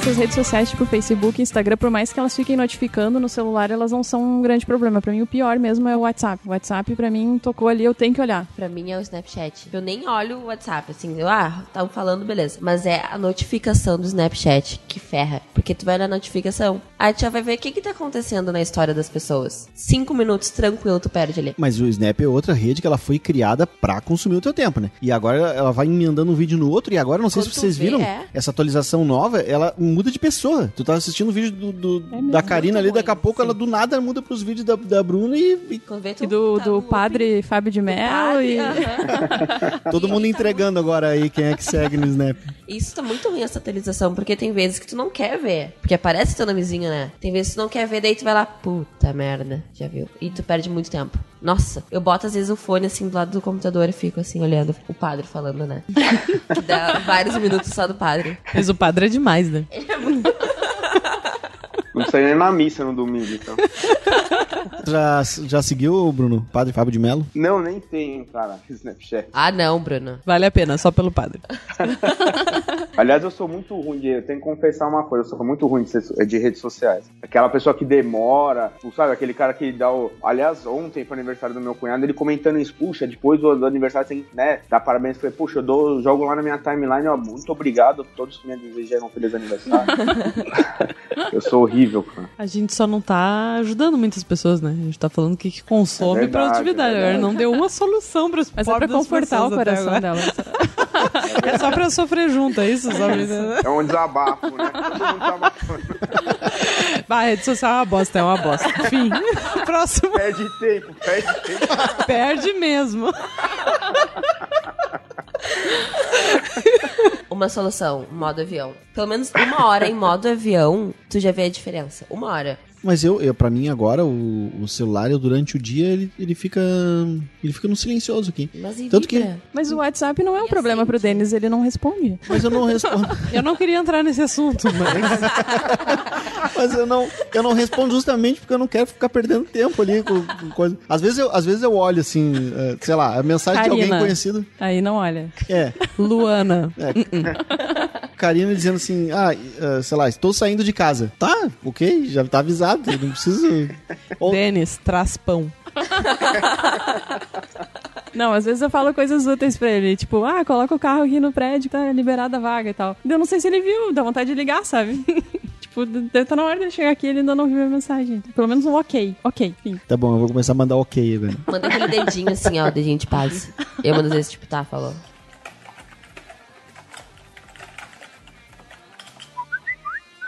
essas redes sociais, tipo Facebook e Instagram, por mais que elas fiquem notificando no celular, elas não são um grande problema. Pra mim, o pior mesmo é o WhatsApp. O WhatsApp, pra mim, tocou ali, eu tenho que olhar. Pra mim é o Snapchat. Eu nem olho o WhatsApp, assim, tão falando, beleza. Mas é a notificação do Snapchat que ferra. Porque tu vai na notificação, aí tu já vai ver o que tá acontecendo na história das pessoas. 5 minutos, tranquilo, tu perde ali. Mas o Snap é outra rede que ela foi criada pra consumir o teu tempo, né? E agora ela vai emendando um vídeo no outro, e agora, não sei se vocês viram, essa atualização nova, ela muda de pessoa. Tu tá assistindo o vídeo da Karina ali, daqui a pouco ela do nada muda pros vídeos da Bruna e do padre Fábio de Mello e... todo mundo entregando agora aí quem é que segue no Snap. Isso tá muito ruim, essa atualização, porque tem vezes que tu não quer ver. Porque aparece teu nomezinho, né? Tem vezes que tu não quer ver, daí tu vai lá, puta merda, já viu? E tu perde muito tempo. Nossa, eu boto às vezes o fone assim do lado do computador e fico assim olhando o padre falando, né? Dá vários minutos só do padre. Mas o padre é demais, né? Ele é muito... Não sei nem na missa no domingo, então. Já seguiu, Bruno? Padre Fábio de Mello? Não, nem tem, cara, Snapchat. Ah, não, Bruno. Vale a pena, só pelo padre. Aliás, eu sou muito ruim eu tenho que confessar uma coisa, eu sou muito ruim de redes sociais. Aquela pessoa que demora, sabe, aquele cara que dá o... Aliás, ontem foi o aniversário do meu cunhado, ele comentando isso, puxa, depois do aniversário tem, né, dá parabéns, falei, puxa, eu jogo lá na minha timeline, ó, muito obrigado a todos que me desejaram um feliz aniversário. Eu sou horrível, cara. A gente só não tá ajudando muitas pessoas, né? A gente tá falando que consome produtividade. Agora não deu uma solução para os pobres. Mas é pra confortar o coração dela. É só pra sofrer junto, é isso? Sabe? É um desabafo, né? Todo mundo desabafando. A rede social é uma bosta, Enfim, próximo. Perde tempo. Perde mesmo. Uma solução, modo avião. Pelo menos 1 hora em modo avião, tu já vê a diferença. 1 hora. Mas pra mim agora, o celular, durante o dia, ele fica no silencioso aqui. Mas tanto que... Mas o WhatsApp não é um problema pro Denis, ele não responde. Mas eu não respondo. Eu não queria entrar nesse assunto, mas eu não respondo justamente porque eu não quero ficar perdendo tempo ali com coisa. Às vezes eu olho assim, sei lá, a mensagem Karina, de alguém conhecido. Aí não olha. Luana. Karina dizendo assim, sei lá, estou saindo de casa. Tá, ok, já tá avisado, não preciso... Denis, traz pão. Não, às vezes eu falo coisas úteis pra ele, tipo, coloca o carro aqui no prédio, tá liberada a vaga e tal. Eu não sei se ele viu, dá vontade de ligar, sabe? Tipo, deve estar na hora de ele chegar aqui e ele ainda não viu a mensagem. Pelo menos um ok, enfim. Tá bom, eu vou começar a mandar ok agora. Manda aquele dedinho assim, ó, dedinho de paz. Eu mando às vezes, tipo, tá, falou.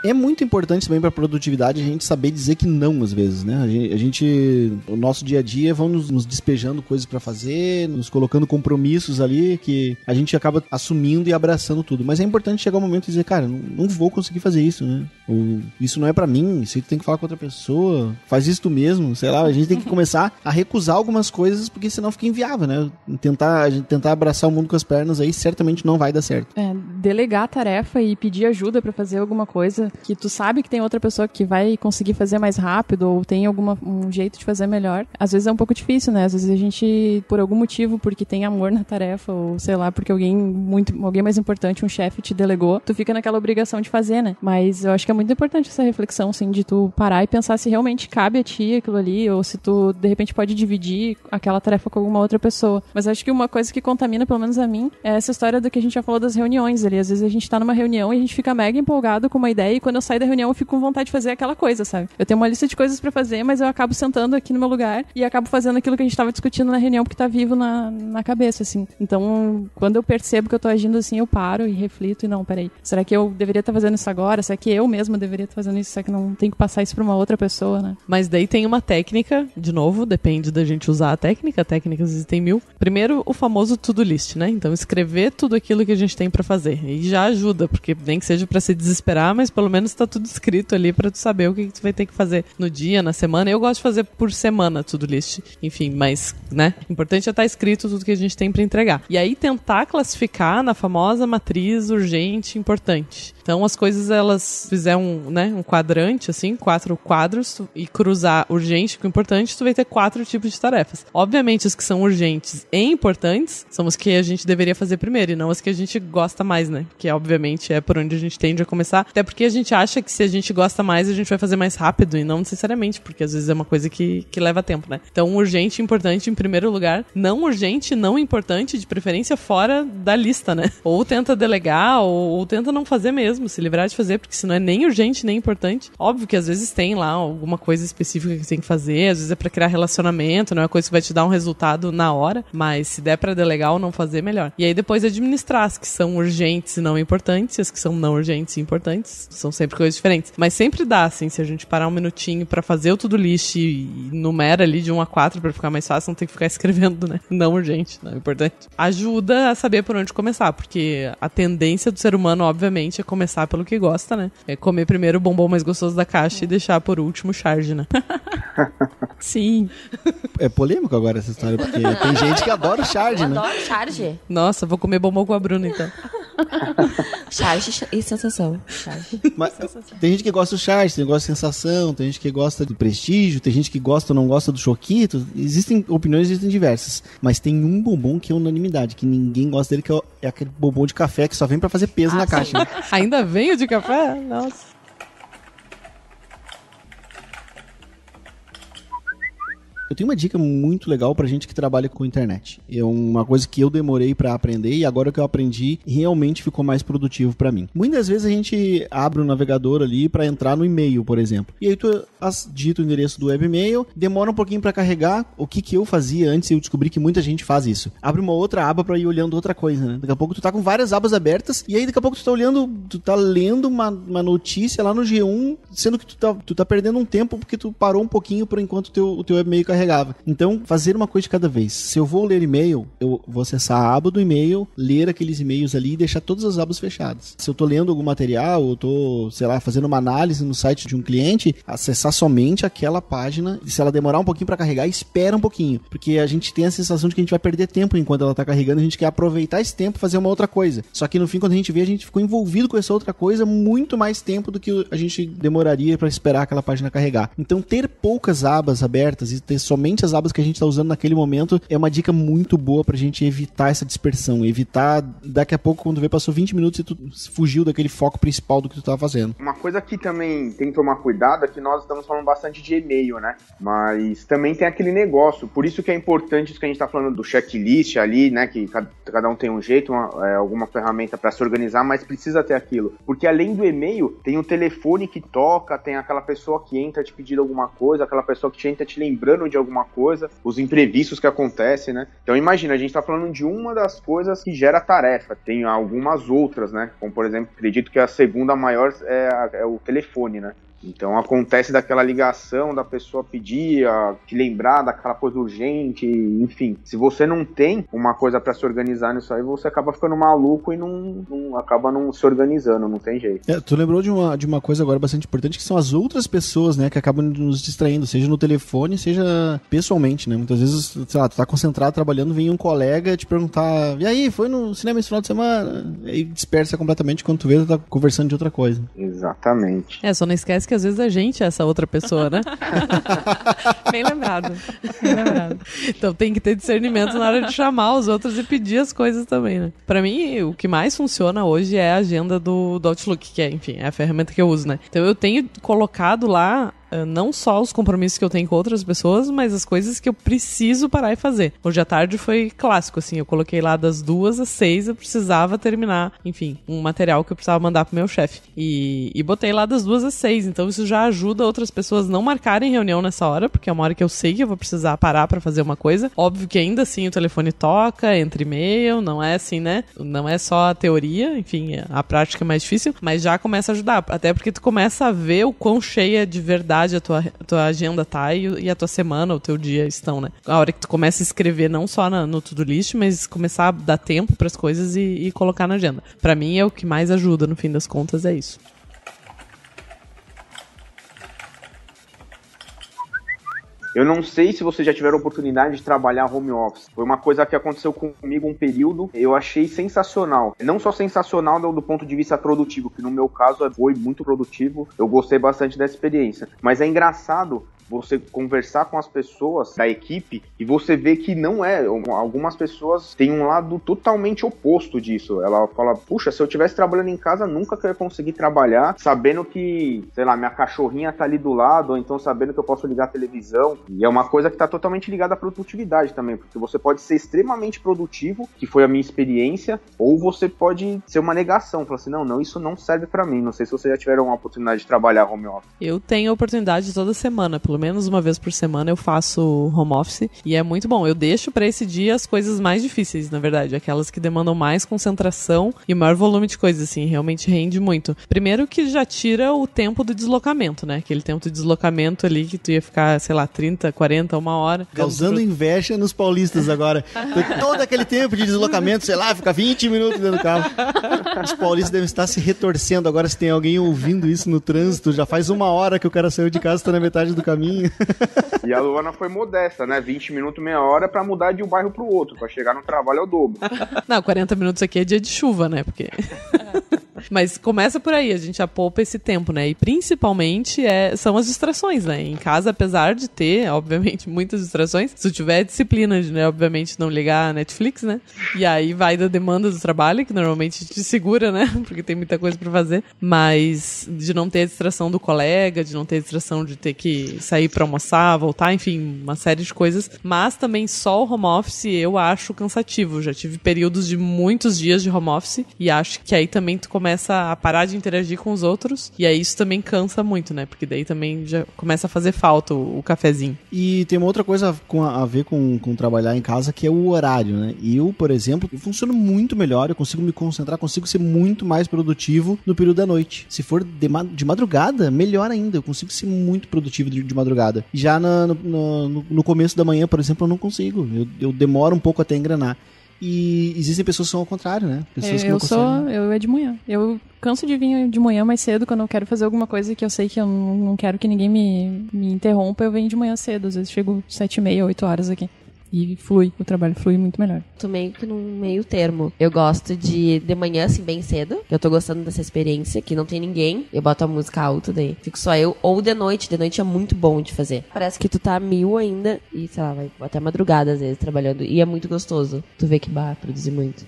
É muito importante também pra produtividade a gente saber dizer que não, às vezes, né? A gente o nosso dia a dia, vão nos despejando coisas pra fazer, nos colocando compromissos ali, que a gente acaba assumindo e abraçando tudo. Mas é importante chegar um momento e dizer, cara, não vou conseguir fazer isso, né? Ou isso não é pra mim, isso aí tu tem que falar com outra pessoa, faz isso tu mesmo, sei lá. A gente tem que começar a recusar algumas coisas, porque senão fica inviável, né? Tentar abraçar o mundo com as pernas aí, certamente não vai dar certo. Delegar a tarefa e pedir ajuda pra fazer alguma coisa que tu sabe que tem outra pessoa que vai conseguir fazer mais rápido ou tem um jeito de fazer melhor. Às vezes é um pouco difícil, né? Às vezes a gente, por algum motivo, porque tem amor na tarefa ou sei lá, porque alguém mais importante, um chefe te delegou, tu fica naquela obrigação de fazer, né? Mas eu acho que é muito importante essa reflexão, assim, de tu parar e pensar se realmente cabe a ti aquilo ali ou se tu, de repente, pode dividir aquela tarefa com alguma outra pessoa. Mas acho que uma coisa que contamina, pelo menos a mim, é essa história do que a gente já falou das reuniões ali. Às vezes a gente tá numa reunião e a gente fica mega empolgado com uma ideia e quando eu saio da reunião eu fico com vontade de fazer aquela coisa, sabe? Eu tenho uma lista de coisas pra fazer, mas eu acabo sentando aqui no meu lugar e acabo fazendo aquilo que a gente tava discutindo na reunião porque tá vivo na cabeça, assim. Então, quando eu percebo que eu tô agindo assim, eu paro e reflito e não, peraí, será que eu deveria estar fazendo isso agora? Será que eu mesma deveria estar fazendo isso? Será que não tenho que passar isso pra uma outra pessoa, né? Mas daí tem uma técnica, de novo, depende da gente usar a técnica, técnicas existem 1000. Primeiro, o famoso to-do list, né? Então, escrever tudo aquilo que a gente tem pra fazer. E já ajuda, porque nem que seja pra se desesperar, mas pelo menos tá tudo escrito ali pra tu saber o que tu vai ter que fazer no dia, na semana. Eu gosto de fazer por semana to-do list. Enfim, mas, né? O importante é estar escrito tudo que a gente tem pra entregar. E aí, tentar classificar na famosa matriz urgente, importante. Então, Então as coisas, elas fizeram um quadrante, assim, 4 quadros, e cruzar urgente com importante, tu vai ter 4 tipos de tarefas. Obviamente, as que são urgentes e importantes são as que a gente deveria fazer primeiro, e não as que a gente gosta mais, né? Que obviamente é por onde a gente tende a começar. Até porque a gente acha que se a gente gosta mais, a gente vai fazer mais rápido, e não necessariamente, porque às vezes é uma coisa que leva tempo, né? Então, urgente e importante em primeiro lugar, não urgente, não importante, de preferência fora da lista, né? Ou tenta delegar, ou tenta não fazer mesmo, se livrar de fazer, porque se não é nem urgente, nem importante. Óbvio que às vezes tem lá alguma coisa específica que tem que fazer, às vezes é pra criar relacionamento, não é uma coisa que vai te dar um resultado na hora, mas se der pra delegar ou não fazer, melhor. E aí depois administrar as que são urgentes e não importantes, e as que são não urgentes e importantes, são sempre coisas diferentes. Mas sempre dá, assim, se a gente parar um minutinho pra fazer o to-do list e numera ali de 1 a 4 pra ficar mais fácil, não tem que ficar escrevendo, né? Não urgente, não importante. Ajuda a saber por onde começar, porque a tendência do ser humano, obviamente, é começar pelo que gosta, né? É comer primeiro o bombom mais gostoso da caixa e deixar por último o charge, né? Sim. É polêmico agora essa história, porque tem gente que adora o charge, né? Adoro charge. Nossa, vou comer bombom com a Bruna, então. Charge e sensação. Charge. Mas tem gente que gosta do charge, tem gente que gosta de sensação, tem gente que gosta do prestígio, tem gente que gosta ou não gosta do choquito. Existem opiniões, existem diversas. Mas tem um bombom que é unanimidade, que ninguém gosta dele, que é aquele bombom de café que só vem pra fazer peso na caixa. Né? Ainda vem o de café? Nossa. Eu tenho uma dica muito legal pra gente que trabalha com internet. É uma coisa que eu demorei pra aprender e agora que eu aprendi, realmente ficou mais produtivo pra mim. Muitas vezes a gente abre o navegador ali pra entrar no e-mail, por exemplo. E aí tu digita o endereço do webmail, demora um pouquinho pra carregar. O que eu fazia antes, eu descobri que muita gente faz isso. Abre uma outra aba pra ir olhando outra coisa, né? Daqui a pouco tu tá com várias abas abertas e aí daqui a pouco tu tá lendo uma notícia lá no G1, sendo que tu tá perdendo um tempo porque tu parou um pouquinho por enquanto o teu webmail carregava. Então, fazer uma coisa de cada vez. Se eu vou ler e-mail, eu vou acessar a aba do e-mail, ler aqueles e-mails ali e deixar todas as abas fechadas. Se eu tô lendo algum material, ou tô, sei lá, fazendo uma análise no site de um cliente, acessar somente aquela página, e se ela demorar um pouquinho para carregar, espera um pouquinho, porque a gente tem a sensação de que a gente vai perder tempo enquanto ela tá carregando, a gente quer aproveitar esse tempo e fazer uma outra coisa. Só que no fim, quando a gente vê, a gente ficou envolvido com essa outra coisa muito mais tempo do que a gente demoraria para esperar aquela página carregar. Então, ter poucas abas abertas e ter somente as abas que a gente está usando naquele momento é uma dica muito boa pra gente evitar essa dispersão, evitar daqui a pouco, quando vê, passou 20 minutos e tu fugiu daquele foco principal do que tu tava fazendo. Uma coisa que também tem que tomar cuidado é que nós estamos falando bastante de e-mail, né? Mas também tem aquele negócio, por isso que é importante isso que a gente tá falando do checklist ali, né? Que cada um tem um jeito, alguma ferramenta para se organizar, mas precisa ter aquilo. Porque além do e-mail, tem o telefone que toca, tem aquela pessoa que entra te pedindo alguma coisa, aquela pessoa que te entra te lembrando de alguma coisa, os imprevistos que acontecem, né? Então imagina, a gente tá falando de uma das coisas que gera tarefa, tem algumas outras, né? Como por exemplo, acredito que a segunda maior é o telefone, né? Então acontece daquela ligação da pessoa pedir, te lembrar daquela coisa urgente, enfim. Se você não tem uma coisa pra se organizar nisso aí, você acaba ficando maluco e acaba não se organizando, não tem jeito. Tu lembrou de uma coisa agora bastante importante, que são as outras pessoas, né, que acabam nos distraindo, seja no telefone, seja pessoalmente, né? Muitas vezes, sei lá, tu tá concentrado trabalhando, vem um colega te perguntar, e aí, foi no cinema esse final de semana? E aí dispersa completamente, quando tu vê, tu tá conversando de outra coisa. Exatamente. Só não esquece que às vezes a gente é essa outra pessoa, né? Bem lembrado. Bem lembrado. Então tem que ter discernimento na hora de chamar os outros e pedir as coisas também, né? Pra mim, o que mais funciona hoje é a agenda do Outlook, que enfim, é a ferramenta que eu uso, né? Então eu tenho colocado lá não só os compromissos que eu tenho com outras pessoas, mas as coisas que eu preciso parar e fazer. Hoje à tarde foi clássico, assim, eu coloquei lá das 2 às 6, eu precisava terminar, enfim, um material que eu precisava mandar pro meu chefe. E botei lá das 2 às 6, então isso já ajuda outras pessoas não marcarem reunião nessa hora, porque é uma hora que eu sei que eu vou precisar parar pra fazer uma coisa. Óbvio que ainda assim o telefone toca, entra e-mail, não é assim, né? Não é só a teoria, enfim, a prática é mais difícil, mas já começa a ajudar, até porque tu começa a ver o quão cheia de verdade a tua agenda tá e a tua semana, o teu dia estão, né? A hora que tu começa a escrever não só no to-do list, mas começar a dar tempo pras coisas e colocar na agenda. Pra mim é o que mais ajuda, no fim das contas, é isso. Eu não sei se vocês já tiveram a oportunidade de trabalhar home office. Foi uma coisa que aconteceu comigo um período, eu achei sensacional. Não só sensacional do ponto de vista produtivo, que no meu caso foi muito produtivo, eu gostei bastante dessa experiência. Mas é engraçado você conversar com as pessoas da equipe e você vê que não é. Algumas pessoas têm um lado totalmente oposto disso. Ela fala, puxa, se eu estivesse trabalhando em casa, nunca que eu ia conseguir trabalhar sabendo que, sei lá, minha cachorrinha tá ali do lado, ou então sabendo que eu posso ligar a televisão. E é uma coisa que tá totalmente ligada à produtividade também, porque você pode ser extremamente produtivo, que foi a minha experiência, ou você pode ser uma negação, falar assim, não, isso não serve pra mim. Não sei se vocês já tiveram uma oportunidade de trabalhar home office. Eu tenho a oportunidade toda semana, pelo menos uma vez por semana eu faço home office e é muito bom. Eu deixo pra esse dia as coisas mais difíceis, na verdade, aquelas que demandam mais concentração e maior volume de coisas, assim, realmente rende muito. Primeiro que já tira o tempo do deslocamento, né? Aquele tempo de deslocamento ali que tu ia ficar, sei lá, 30, 40, uma hora. Causando inveja nos paulistas agora. Todo aquele tempo de deslocamento, sei lá, fica 20 minutos dentro do carro. Os paulistas devem estar se retorcendo agora se tem alguém ouvindo isso no trânsito. Já faz uma hora que o cara saiu de casa e tá na metade do caminho. E a Luana foi modesta, né? 20 minutos, meia hora pra mudar de um bairro pro outro. Pra chegar no trabalho é o dobro. Não, 40 minutos aqui é dia de chuva, né? Porque... Mas começa por aí, a gente já poupa esse tempo, né? E principalmente são as distrações, né? Em casa, apesar de ter, obviamente, muitas distrações, se tu tiver disciplina de, né, obviamente, não ligar a Netflix, né? E aí vai da demanda do trabalho, que normalmente te segura, né? Porque tem muita coisa pra fazer. Mas de não ter a distração do colega, de não ter a distração de ter que sair pra almoçar, voltar, enfim, uma série de coisas. Mas também só o home office eu acho cansativo. Já tive períodos de muitos dias de home office e acho que aí também tu começa a parar de interagir com os outros e aí isso também cansa muito, né? Porque daí também já começa a fazer falta o cafezinho. E tem uma outra coisa a ver com trabalhar em casa, que é o horário, né? Eu, por exemplo, funciono muito melhor, eu consigo me concentrar, consigo ser muito mais produtivo no período da noite. Se for de madrugada, melhor ainda, eu consigo ser muito produtivo de madrugada. Já no começo da manhã, por exemplo, eu não consigo. Eu demoro um pouco até engrenar. E existem pessoas que são ao contrário, né? Pessoas que não conseguem. Eu é de manhã. Eu canso de vir de manhã mais cedo, quando eu quero fazer alguma coisa que eu sei que eu não quero que ninguém me interrompa, eu venho de manhã cedo. Às vezes chego 7h30, 8 horas aqui. E o trabalho flui muito melhor. Tô meio que num meio termo. Eu gosto de manhã, assim, bem cedo. Eu tô gostando dessa experiência, que não tem ninguém. Eu boto a música alta, daí fico só eu. Ou de noite. De noite é muito bom de fazer. Parece que tu tá 1000 ainda e, sei lá, vai até madrugada, às vezes, trabalhando. E é muito gostoso. Tu vê que produzir muito.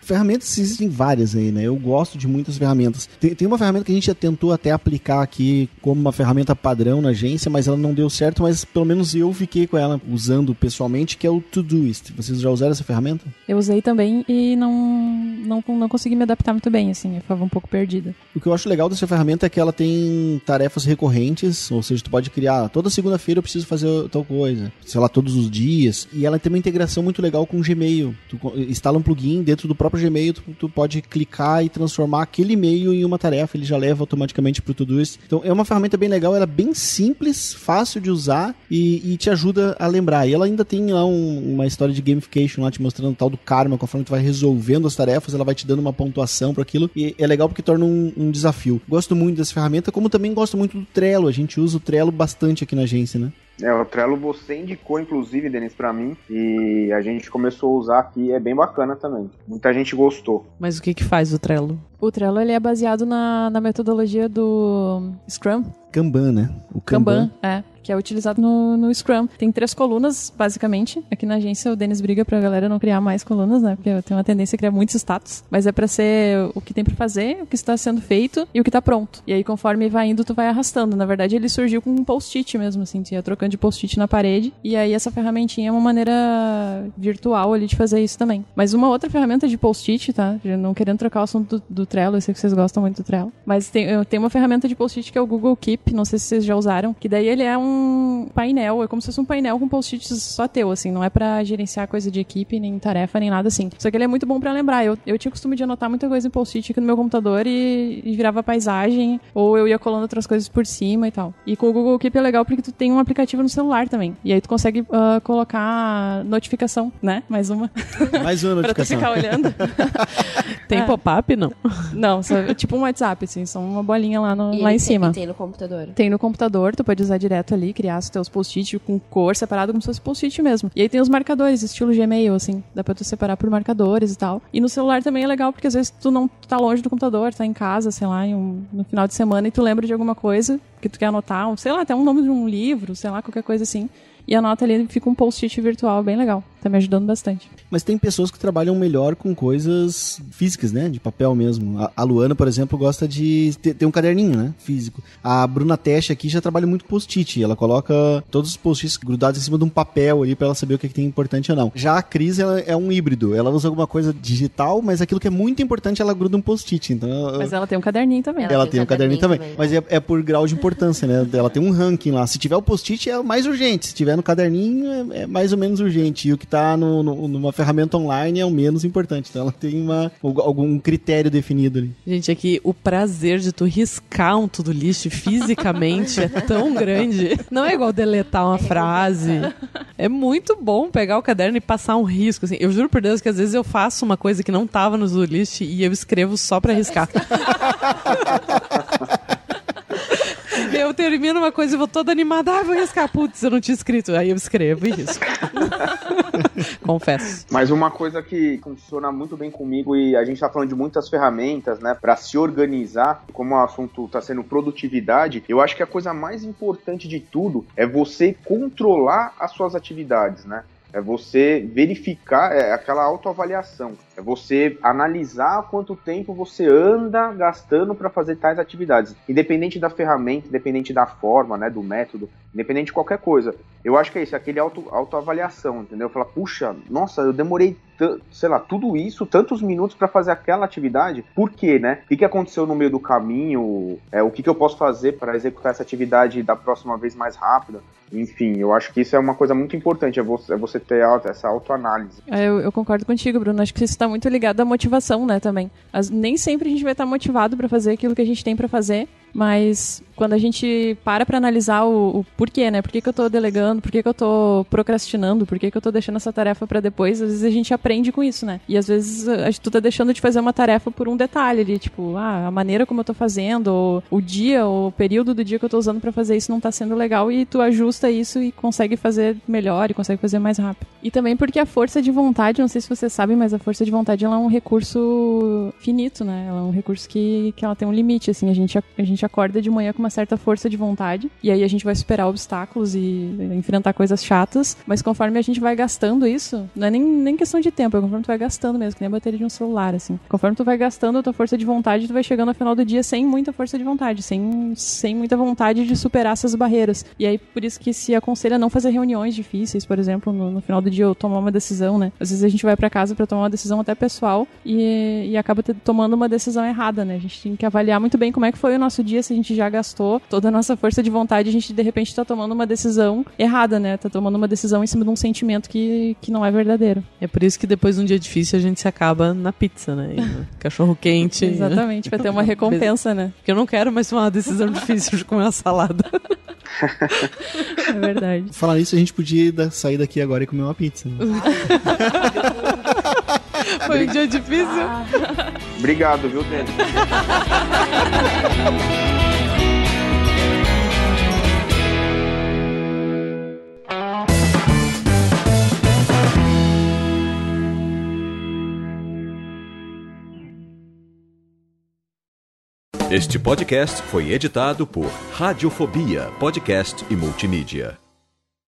Ferramentas existem várias aí, né? Eu gosto de muitas ferramentas. Tem uma ferramenta que a gente já tentou até aplicar aqui como uma ferramenta padrão na agência, mas ela não deu certo, mas pelo menos eu fiquei com ela usando pessoalmente, que é o Todoist. Vocês já usaram essa ferramenta? Eu usei também e não consegui me adaptar muito bem, assim, eu ficava um pouco perdida. O que eu acho legal dessa ferramenta é que ela tem tarefas recorrentes, ou seja, tu pode criar, toda segunda-feira eu preciso fazer tal coisa, sei lá, todos os dias, e ela tem uma integração muito legal com o Gmail. Tu instala um plugin dentro do próprio Gmail, tu pode clicar e transformar aquele e-mail em uma tarefa, ele já leva automaticamente pro Todoist. Então é uma ferramenta bem legal, ela é bem simples, fácil de usar e te ajuda a lembrar. E ela ainda tem lá uma história de gamification lá, te mostrando o tal do karma, conforme tu vai resolvendo as tarefas, ela vai te dando uma pontuação para aquilo, e é legal porque torna um desafio. Gosto muito dessa ferramenta, como também gosto muito do Trello, a gente usa o Trello bastante aqui na agência, né? O Trello você indicou, inclusive, Denis, pra mim, e a gente começou a usar aqui, é bem bacana também. Muita gente gostou. Mas o que faz o Trello? O Trello, ele é baseado na metodologia do Scrum. Kanban, né? O Kanban, que é utilizado no Scrum. Tem 3 colunas, basicamente. Aqui na agência o Denis briga pra galera não criar mais colunas, né? Porque eu tenho uma tendência a criar muitos status. Mas é pra ser o que tem pra fazer, o que está sendo feito e o que tá pronto. E aí, conforme vai indo, tu vai arrastando. Na verdade, ele surgiu com um post-it mesmo, assim. Tu ia trocando de post-it na parede. E aí, essa ferramentinha é uma maneira virtual ali de fazer isso também. Mas uma outra ferramenta de post-it, tá? Não querendo trocar o assunto do Trello, eu sei que vocês gostam muito do Trello. Mas tem uma ferramenta de post-it que é o Google Keep, não sei se vocês já usaram, que daí ele é um painel, é como se fosse um painel com post-its só teu, assim, não é pra gerenciar coisa de equipe, nem tarefa, nem nada assim. Só que ele é muito bom pra lembrar. Eu tinha o costume de anotar muita coisa em post-it aqui no meu computador e virava paisagem, ou eu ia colando outras coisas por cima e tal. E com o Google Keep é legal porque tu tem um aplicativo no celular também. E aí tu consegue colocar notificação, né? Mais uma. Mais uma notificação. Pra tu ficar olhando. Tem pop-up, não? Não, é tipo um WhatsApp, assim, são uma bolinha lá em cima. E tem no computador. Tem no computador, tu pode usar direto ali, criar os teus post-it com cor separado como se fosse post-it mesmo. E aí tem os marcadores, estilo Gmail, assim, dá pra tu separar por marcadores e tal. E no celular também é legal, porque às vezes tu tá longe do computador, tá em casa, sei lá, no final de semana, e tu lembra de alguma coisa que tu quer anotar, sei lá, até um nome de um livro, sei lá, qualquer coisa assim. E anota ali, fica um post-it virtual bem legal. Tá me ajudando bastante. Mas tem pessoas que trabalham melhor com coisas físicas, né? De papel mesmo. A Luana, por exemplo, gosta de ter um caderninho, né? Físico. A Bruna Tesch aqui já trabalha muito com post-it. Ela coloca todos os post-its grudados em cima de um papel ali pra ela saber o que tem importante ou não. Já a Cris, ela é um híbrido. Ela usa alguma coisa digital, mas aquilo que é muito importante, ela gruda um post-it. Então, mas ela tem um caderninho também. Ela tem um caderninho também. Mas é por grau de importância, né? Ela tem um ranking lá. Se tiver o post-it, é o mais urgente. Se tiver no caderninho, é mais ou menos urgente. E o que tá numa ferramenta online é o menos importante. Então ela tem algum critério definido ali. Gente, aqui o prazer de tu riscar um to-do list fisicamente é tão grande. Não é igual deletar uma frase. É muito bom pegar o caderno e passar um risco. Assim. Eu juro por Deus que às vezes eu faço uma coisa que não tava no to-do list e eu escrevo só pra riscar. Eu termino uma coisa e vou toda animada. Vou riscar. Putz, eu não tinha escrito. Aí eu escrevo e risco. Confesso. Mas uma coisa que funciona muito bem comigo, e a gente tá falando de muitas ferramentas, né, pra se organizar, como o assunto tá sendo produtividade, eu acho que a coisa mais importante de tudo é você controlar as suas atividades, né? É você verificar, aquela autoavaliação. É você analisar quanto tempo você anda gastando para fazer tais atividades. Independente da ferramenta, independente da forma, né, do método, independente de qualquer coisa. Eu acho que é isso, aquele autoavaliação, entendeu? Falar, puxa, nossa, eu demorei, sei lá, tudo isso, tantos minutos para fazer aquela atividade. Por quê, né? O que aconteceu no meio do caminho? O que eu posso fazer para executar essa atividade da próxima vez mais rápida? Enfim, eu acho que isso é uma coisa muito importante, é você ter essa autoanálise. Eu concordo contigo, Bruno. Acho que isso está muito ligado à motivação, né, também. Nem sempre a gente vai estar motivado para fazer aquilo que a gente tem para fazer, mas quando a gente para analisar o porquê, né? Por que eu tô delegando? Por que eu tô procrastinando? Por que eu tô deixando essa tarefa para depois? Às vezes a gente aprende com isso, né? E às vezes tu tá deixando de fazer uma tarefa por um detalhe ali, tipo, a maneira como eu tô fazendo, ou o dia, ou o período do dia que eu tô usando para fazer isso não tá sendo legal, e tu ajusta isso e consegue fazer melhor e consegue fazer mais rápido. E também porque a força de vontade, não sei se vocês sabem, mas a força de vontade ela é um recurso finito, né? Ela é um recurso que ela tem um limite, assim, a gente acorda de manhã com uma certa força de vontade, e aí a gente vai superar obstáculos e enfrentar coisas chatas, mas conforme a gente vai gastando isso, não é nem questão de tempo, é conforme tu vai gastando mesmo, que nem a bateria de um celular, assim. Conforme tu vai gastando a tua força de vontade, tu vai chegando ao final do dia sem muita força de vontade, sem muita vontade de superar essas barreiras. E aí, por isso que se aconselha não fazer reuniões difíceis, por exemplo, no final do dia eu tomar uma decisão, né? Às vezes a gente vai pra casa pra tomar uma decisão até pessoal e acaba tomando uma decisão errada, né? A gente tem que avaliar muito bem como é que foi o nosso dia, se a gente já gastou toda a nossa força de vontade, a gente de repente tá tomando uma decisão errada, né? Tá tomando uma decisão em cima de um sentimento que não é verdadeiro. É por isso que depois de um dia difícil a gente se acaba na pizza, né? Cachorro quente. Exatamente, pra ter uma recompensa, né? Porque eu não quero mais tomar uma decisão difícil de comer uma salada. É verdade. Falar isso, a gente podia sair daqui agora e comer uma pizza. Né? Foi um dia difícil. Obrigado, viu, Denis? Este podcast foi editado por Radiofobia, podcast e multimídia.